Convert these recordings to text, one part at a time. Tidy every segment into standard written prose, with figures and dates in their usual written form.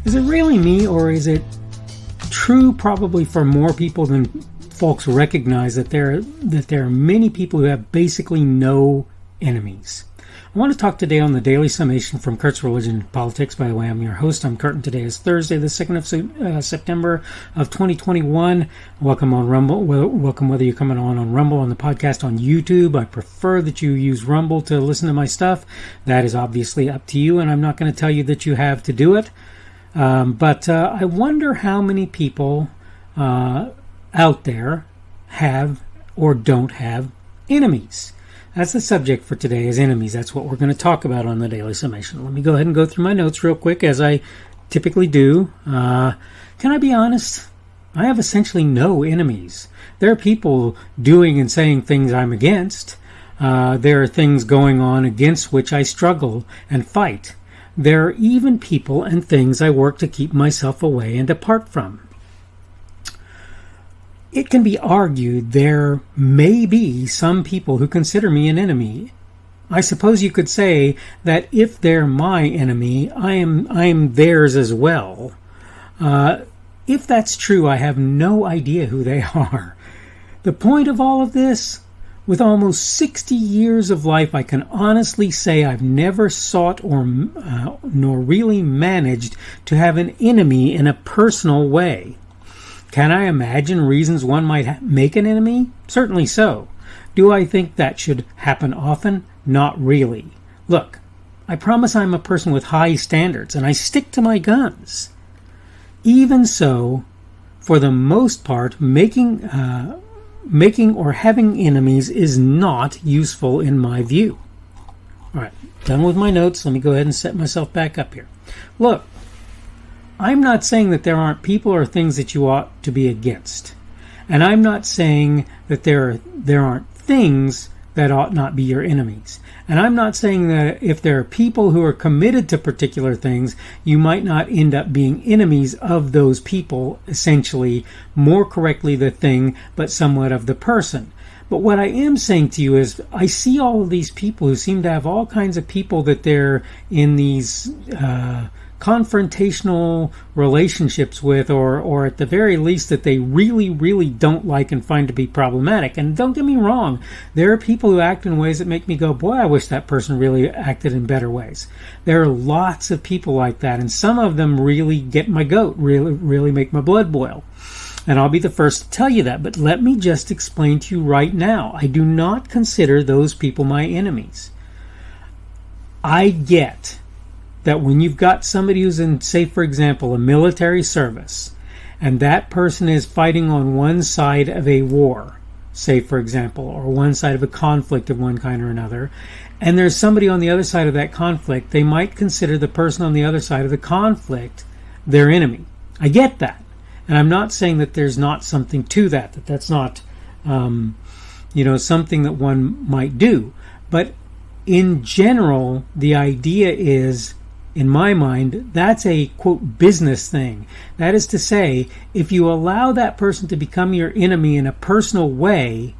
Is it really me, or is it true probably for more people than folks recognize that there are many people who have basically no enemies? I want to talk today on the Daily Summation from Kurt's Religion and Politics. By the way, I'm your host. I'm Kurt, and today is Thursday, the 2nd of September of 2021. Welcome on Rumble. Welcome whether you're coming on Rumble, on the podcast, on YouTube. I prefer that you use Rumble to listen to my stuff. That is obviously up to you, and I'm not going to tell you that you have to do it. But I wonder how many people out there have or don't have enemies. That's the subject for today, is enemies. That's what we're going to talk about on the Daily Summation. Let me go ahead and go through my notes real quick, as I typically do. Can I be honest? I have essentially no enemies. There are people doing and saying things I'm against. There are things going on against which I struggle and fight. There are even people and things I work to keep myself away and apart from. It can be argued there may be some people who consider me an enemy. I suppose you could say that if they're my enemy, I am theirs as well. If that's true, I have no idea who they are. The point of all of this, with almost 60 years of life, I can honestly say I've never sought or nor really managed to have an enemy in a personal way. Can I imagine reasons one might make an enemy? Certainly so. Do I think that should happen often? Not really. Look, I promise I'm a person with high standards, and I stick to my guns. Even so, for the most part, making or having enemies is not useful in my view. All right, done with my notes. Let me go ahead and set myself back up here. Look, I'm not saying that there aren't people or things that you ought to be against. And I'm not saying that there aren't things that ought not be your enemies. And I'm not saying that if there are people who are committed to particular things, you might not end up being enemies of those people, essentially, more correctly the thing, but somewhat of the person. But what I am saying to you is, I see all of these people who seem to have all kinds of people that they're in these confrontational relationships with, or at the very least that they really, really don't like and find to be problematic. And don't get me wrong, there are people who act in ways that make me go, boy, I wish that person really acted in better ways. There are lots of people like that, and some of them really get my goat, really make my blood boil. And I'll be the first to tell you that, but let me just explain to you right now, I do not consider those people my enemies. I get that when you've got somebody who's in, say, for example, a military service, and that person is fighting on one side of a war, say, for example, or one side of a conflict of one kind or another, and there's somebody on the other side of that conflict, they might consider the person on the other side of the conflict their enemy. I get that. And I'm not saying that there's not something to that's not, something that one might do. But in general, the idea is, in my mind, that's a, quote, business thing. That is to say, if you allow that person to become your enemy in a personal way,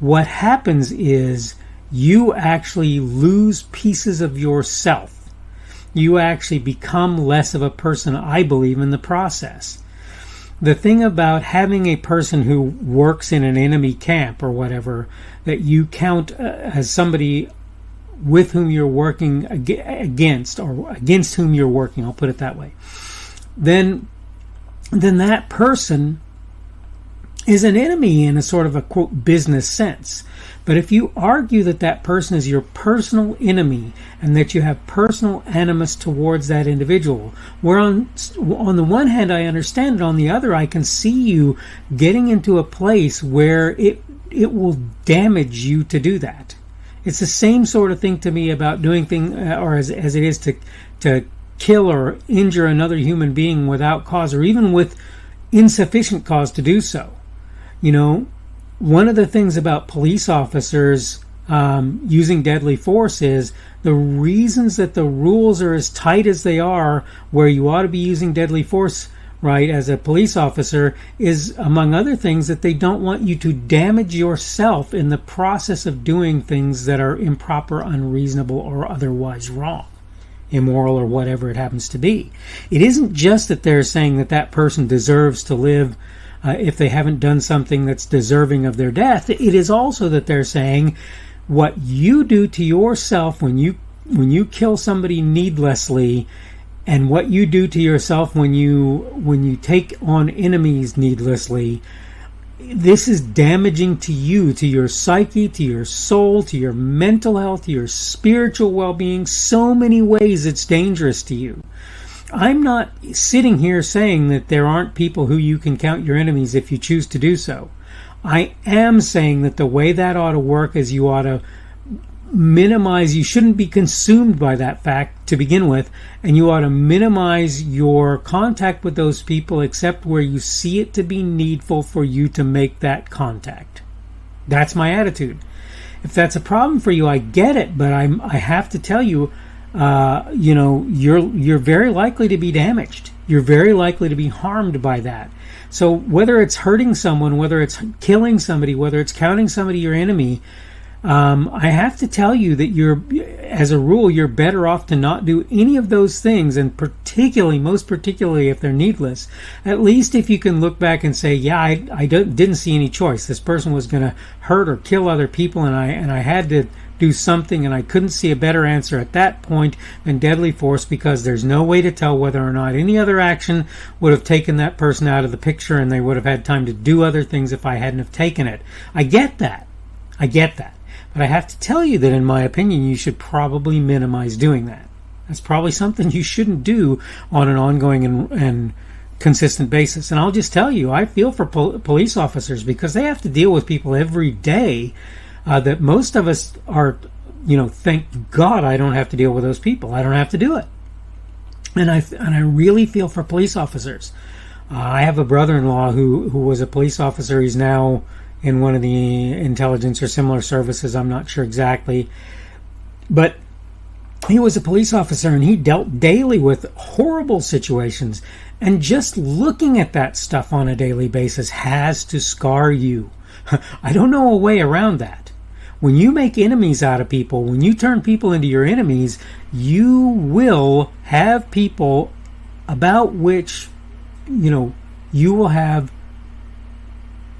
what happens is you actually lose pieces of yourself. You actually become less of a person, I believe, in the process. The thing about having a person who works in an enemy camp or whatever, that you count as somebody with whom you're working against, or against whom you're working, I'll put it that way, then that person is an enemy in a sort of a, quote, business sense. But if you argue that that person is your personal enemy and that you have personal animus towards that individual, where on the one hand I understand it, on the other I can see you getting into a place where it will damage you to do that. It's the same sort of thing to me about doing things, or as it is to kill or injure another human being without cause, or even with insufficient cause to do so. You know, one of the things about police officers using deadly force is the reasons that the rules are as tight as they are, where you ought to be using deadly force, right, as a police officer, is, among other things, that they don't want you to damage yourself in the process of doing things that are improper, unreasonable, or otherwise wrong. immoral or whatever it happens to be. It isn't just that they're saying that that person deserves to live if they haven't done something that's deserving of their death. It is also that they're saying what you do to yourself when you kill somebody needlessly, and what you do to yourself when you take on enemies needlessly, this is damaging to you, to your psyche, to your soul, to your mental health, to your spiritual well-being. So many ways it's dangerous to you. I'm not sitting here saying that there aren't people who you can count your enemies if you choose to do so. I am saying that the way that ought to work is you ought to minimize, you shouldn't be consumed by that fact to begin with, and you ought to minimize your contact with those people except where you see it to be needful for you to make that contact. That's my attitude. If that's a problem for you, I get it, but I have to tell you, you're very likely to be damaged. You're very likely to be harmed by that. So whether it's hurting someone, whether it's killing somebody, whether it's counting somebody your enemy, I have to tell you that as a rule, you're better off to not do any of those things, and most particularly if they're needless. At least if you can look back and say, yeah, I didn't see any choice. This person was going to hurt or kill other people, and I had to do something, and I couldn't see a better answer at that point than deadly force, because there's no way to tell whether or not any other action would have taken that person out of the picture, and they would have had time to do other things if I hadn't have taken it. I get that. But I have to tell you that, in my opinion, you should probably minimize doing that. That's probably something you shouldn't do on an ongoing and consistent basis. And I'll just tell you, I feel for police officers, because they have to deal with people every day that most of us are, thank God I don't have to deal with those people. I don't have to do it. And I really feel for police officers. I have a brother-in-law who was a police officer. He's now in one of the intelligence or similar services, I'm not sure exactly. But he was a police officer, and he dealt daily with horrible situations. And just looking at that stuff on a daily basis has to scar you. I don't know a way around that. When you make enemies out of people, when you turn people into your enemies, you will have people about which, you will have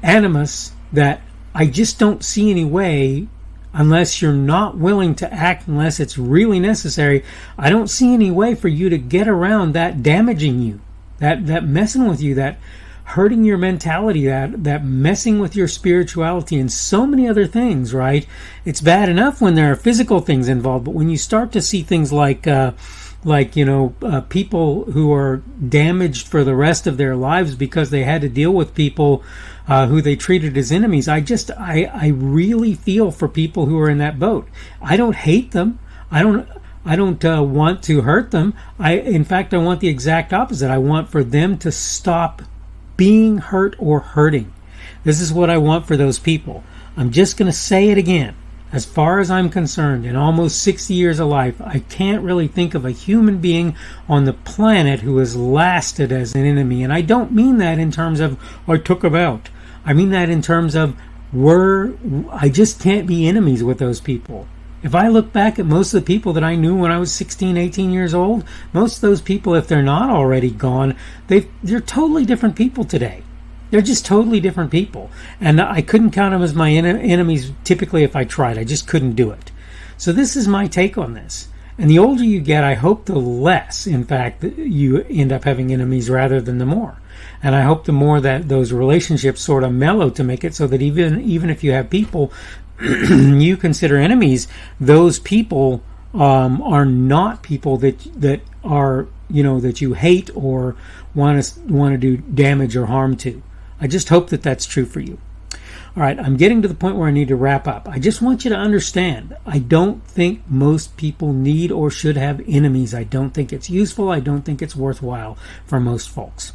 animus that I just don't see any way, unless you're not willing to act, unless it's really necessary. I don't see any way for you to get around that damaging you, that messing with you, that hurting your mentality, that messing with your spirituality, and so many other things, right? It's bad enough when there are physical things involved, but when you start to see things like people who are damaged for the rest of their lives because they had to deal with people who they treated as enemies, I really feel for people who are in that boat. I don't hate them. I don't want to hurt them. In fact, I want the exact opposite. I want for them to stop being hurt or hurting. This is what I want for those people. I'm just going to say it again. As far as I'm concerned, in almost 60 years of life, I can't really think of a human being on the planet who has lasted as an enemy. And I don't mean that in terms of, I took him out. I mean that in terms of, I just can't be enemies with those people. If I look back at most of the people that I knew when I was 16, 18 years old, most of those people, if they're not already gone, they're totally different people today. They're just totally different people. And I couldn't count them as my enemies typically if I tried. I just couldn't do it. So this is my take on this. And the older you get, I hope the less, in fact, you end up having enemies rather than the more. And I hope the more that those relationships sort of mellow to make it so that even if you have people you consider enemies, those people are not people that are, that you hate or want to do damage or harm to. I just hope that that's true for you. All right, I'm getting to the point where I need to wrap up. I just want you to understand, I don't think most people need or should have enemies. I don't think it's useful. I don't think it's worthwhile for most folks.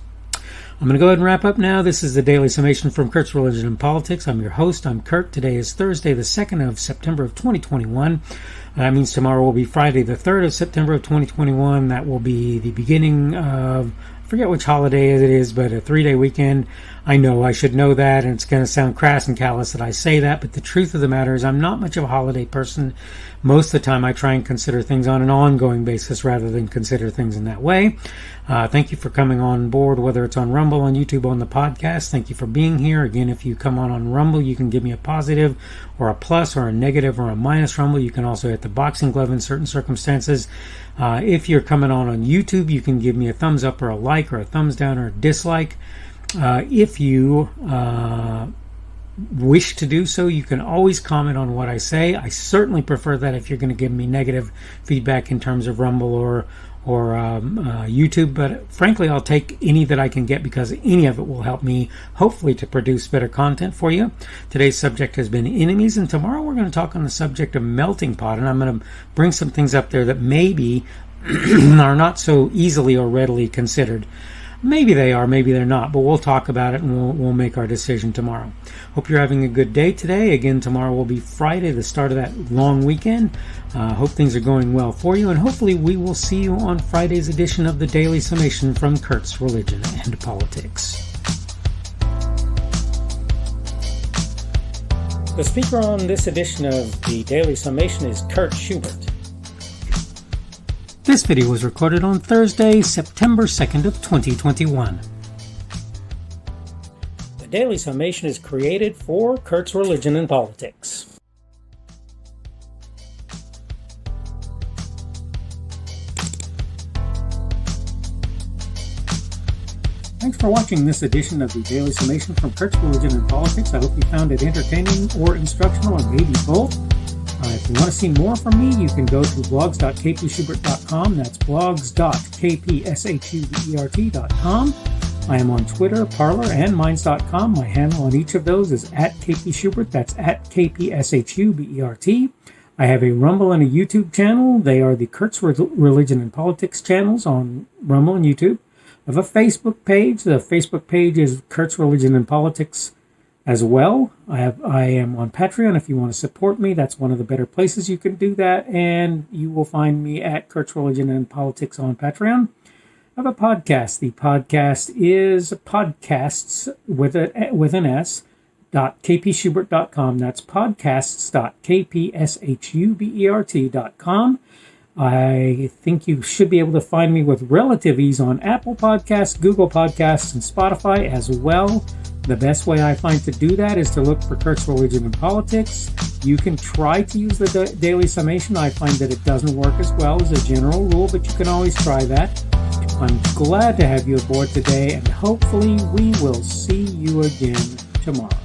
I'm going to go ahead and wrap up now. This is the Daily Summation from Kurt's Religion and Politics. I'm your host. I'm Kurt. Today is Thursday, the 2nd of September of 2021. That means tomorrow will be Friday, the 3rd of September of 2021. That will be the beginning of, I forget which holiday it is, but a 3-day weekend. I know I should know that, and it's going to sound crass and callous that I say that, but the truth of the matter is I'm not much of a holiday person. Most of the time I try and consider things on an ongoing basis rather than consider things in that way. Thank you for coming on board, whether it's on Rumble, on YouTube, on the podcast. Thank you for being here. Again, if you come on Rumble, you can give me a positive or a plus or a negative or a minus Rumble. You can also hit the boxing glove in certain circumstances. If you're coming on YouTube, you can give me a thumbs up or a like or a thumbs down or a dislike. If you wish to do so, you can always comment on what I say. I certainly prefer that if you're going to give me negative feedback in terms of Rumble or YouTube, but frankly I'll take any that I can get because any of it will help me hopefully to produce better content for you. Today's subject has been enemies, and tomorrow we're going to talk on the subject of melting pot, and I'm going to bring some things up there that maybe are not so easily or readily considered. Maybe they are, maybe they're not, but we'll talk about it and we'll make our decision tomorrow. Hope you're having a good day today. Again, tomorrow will be Friday, the start of that long weekend. Hope things are going well for you, and hopefully we will see you on Friday's edition of the Daily Summation from Kurt's Religion and Politics. The speaker on this edition of the Daily Summation is Kurt Schubert. This video was recorded on Thursday, September 2nd of 2021. The Daily Summation is created for Kurt's Religion and Politics. Thanks for watching this edition of the Daily Summation from Kurt's Religion and Politics. I hope you found it entertaining or instructional, or maybe both. If you want to see more from me, you can go to blogs.kpschubert.com. That's blogs.kpschubert.com. I am on Twitter, Parler, and Minds.com. My handle on each of those is @kpschubert. That's @kpschubert. I have a Rumble and a YouTube channel. They are the Kurt's Religion and Politics channels on Rumble and YouTube. I have a Facebook page. The Facebook page is Kurt's Religion and Politics as well. I am on Patreon. If you want to support me, that's one of the better places you can do that, and you will find me at Kurt's Religion and Politics on Patreon. I have a podcast. The podcast is podcasts with an S .kpschubert.com. That's podcasts.kpschubert.com. I think you should be able to find me with relative ease on Apple Podcasts, Google Podcasts, and Spotify as well. The best way I find to do that is to look for Kurt's Religion and Politics. You can try to use the Daily Summation. I find that it doesn't work as well as a general rule, but you can always try that. I'm glad to have you aboard today, and hopefully we will see you again tomorrow.